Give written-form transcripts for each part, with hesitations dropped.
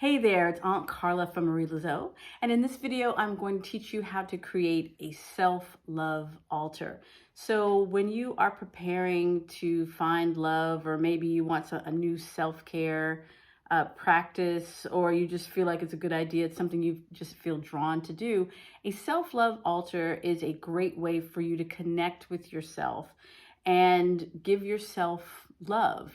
Hey there, it's Aunt Carla from Marie Lazo, and in this video, I'm going to teach you how to create a self-love altar. So when you are preparing to find love, or maybe you want a new self-care practice, or you just feel like it's a good idea, it's something you just feel drawn to do, a self-love altar is a great way for you to connect with yourself and give yourself love.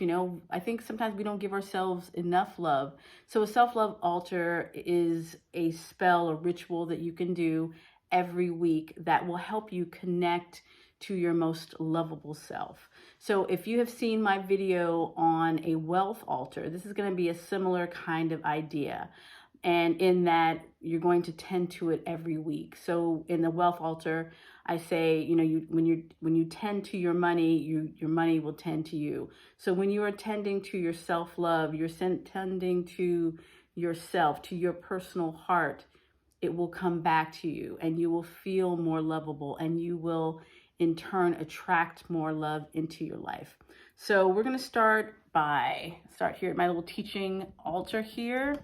I think sometimes we don't give ourselves enough love. So a self-love altar is a spell, a ritual that you can do every week that will help you connect to your most lovable self. So if you have seen my video on a wealth altar, this is going to be a similar kind of idea. And in that, you're going to tend to it every week. So in the wealth altar, I say, when you tend to your money, your money will tend to you. So when you are tending to your self-love, you're tending to yourself, to your personal heart, it will come back to you and you will feel more lovable, and you will in turn attract more love into your life. So we're going to start here at my little teaching altar here.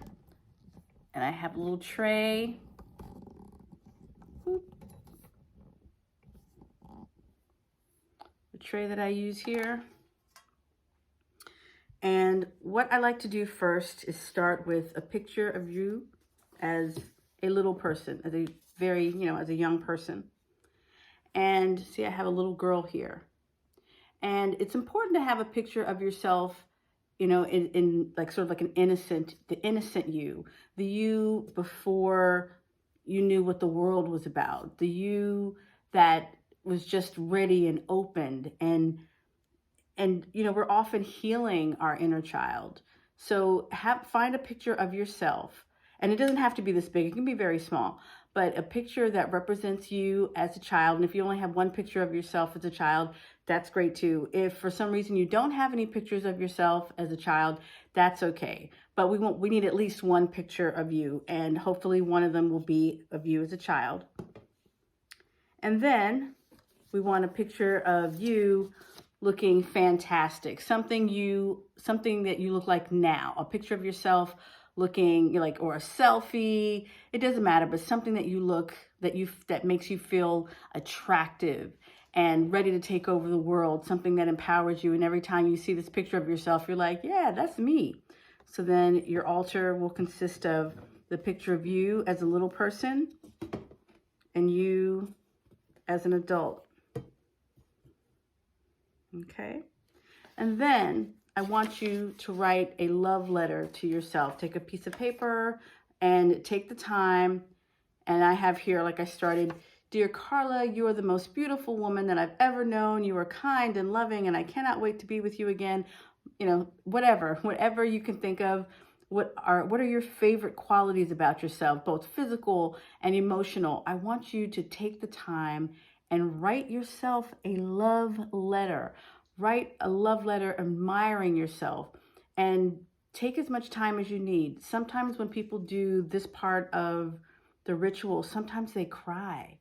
And I have a little tray. The tray that I use here. And what I like to do first is start with a picture of you as a little person, as a as a young person. And see, I have a little girl here. And it's important to have a picture of yourself, in like sort of like the innocent you, the you before you knew what the world was about, the you that was just ready and opened, and we're often healing our inner child. So find a picture of yourself, and it doesn't have to be this big, it can be very small, but a picture that represents you as a child. And if you only have one picture of yourself as a child, that's great too. If for some reason you don't have any pictures of yourself as a child, that's okay. But we need at least one picture of you, and hopefully one of them will be of you as a child. And then we want a picture of you looking fantastic, something that you look like now, a picture of yourself looking like, or a selfie, it doesn't matter, but something that you look, that makes you feel attractive and ready to take over the world, something that empowers you. And every time you see this picture of yourself, you're like, yeah, that's me. So then your altar will consist of the picture of you as a little person and you as an adult. Okay. And then I want you to write a love letter to yourself. Take a piece of paper and take the time. And I have here, like I started, "Dear Carla, you are the most beautiful woman that I've ever known. You are kind and loving, and I cannot wait to be with you again." Whatever you can think of. What are your favorite qualities about yourself, both physical and emotional? I want you to take the time and write yourself a love letter. Write a love letter admiring yourself, and take as much time as you need. Sometimes when people do this part of the ritual, sometimes they cry,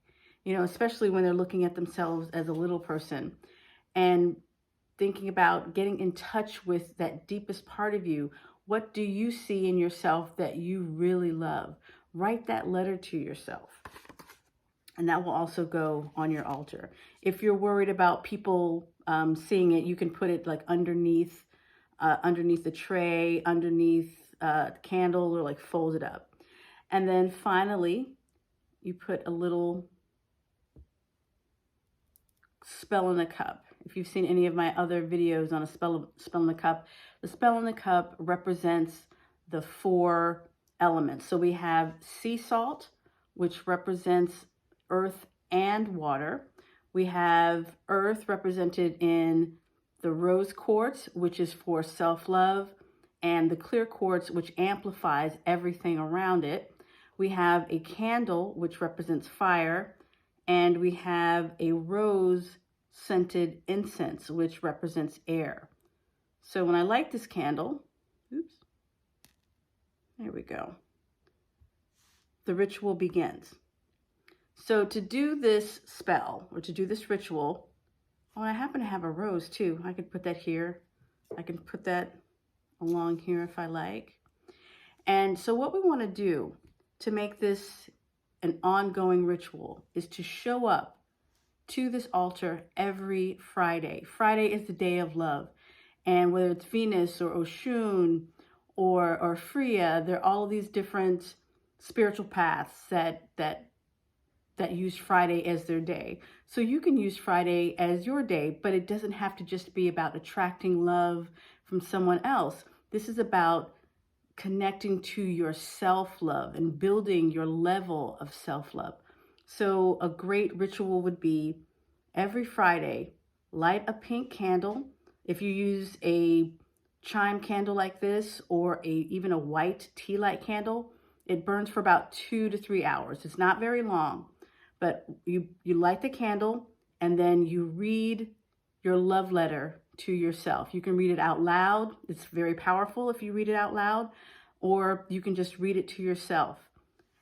especially when they're looking at themselves as a little person and thinking about getting in touch with that deepest part of you. What do you see in yourself that you really love? Write that letter to yourself. And that will also go on your altar. If you're worried about people seeing it, you can put it like underneath the tray, underneath the candle, or like fold it up. And then finally, you put a little spell in a cup. If you've seen any of my other videos on a spell in the cup, the spell in the cup represents the 4 elements. So we have sea salt, which represents earth and water. We have earth represented in the rose quartz, which is for self-love, and the clear quartz, which amplifies everything around it. We have a candle, which represents fire, and we have a rose scented incense, which represents air. So when I light this candle, there we go, the ritual begins. So to do this spell, or to do this ritual, I happen to have a rose too. I could put that here. I can put that along here if I like. And so what we want to do to make this an ongoing ritual is to show up to this altar every Friday. Friday is the day of love. And whether it's Venus or Oshun or Freya, there are all of these different spiritual paths that use Friday as their day. So you can use Friday as your day, but it doesn't have to just be about attracting love from someone else. This is about connecting to your self-love and building your level of self-love. So a great ritual would be every Friday, light a pink candle. If you use a chime candle like this or even a white tea light candle, it burns for about 2 to 3 hours. It's not very long, but you light the candle and then you read your love letter to yourself. You can read it out loud. It's very powerful if you read it out loud, or you can just read it to yourself.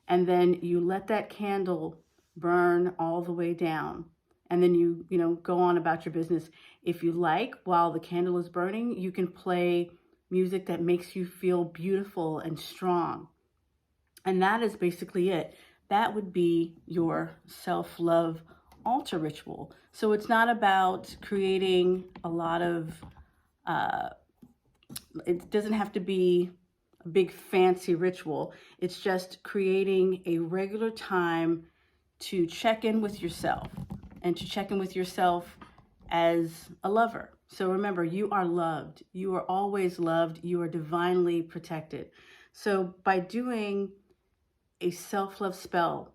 And then you let that candle burn all the way down. And then you go on about your business. If you like, while the candle is burning, you can play music that makes you feel beautiful and strong. And that is basically it. That would be your self-love altar ritual. So it's not about creating a lot of, it doesn't have to be a big fancy ritual. It's just creating a regular time to check in with yourself and to check in with yourself as a lover. So remember, you are loved. You are always loved. You are divinely protected. So by doing a self-love spell,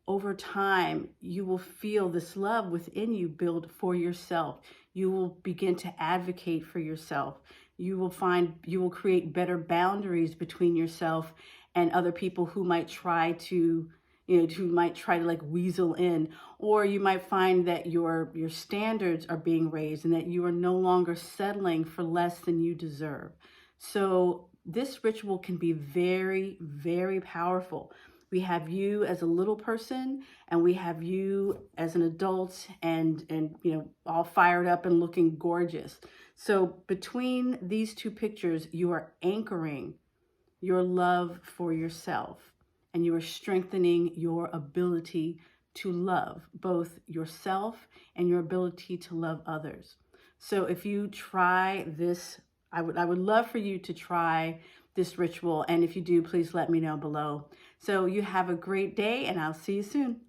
over time, you will feel this love within you build for yourself. You will begin to advocate for yourself. You will create better boundaries between yourself and other people who might try to, like weasel in, or you might find that your standards are being raised and that you are no longer settling for less than you deserve. So this ritual can be very, very powerful. We have you as a little person and we have you as an adult and all fired up and looking gorgeous. So between these two pictures, you are anchoring your love for yourself and you are strengthening your ability to love both yourself and your ability to love others. So if you try this, I would love for you to try this ritual. And if you do, please let me know below. So you have a great day and I'll see you soon.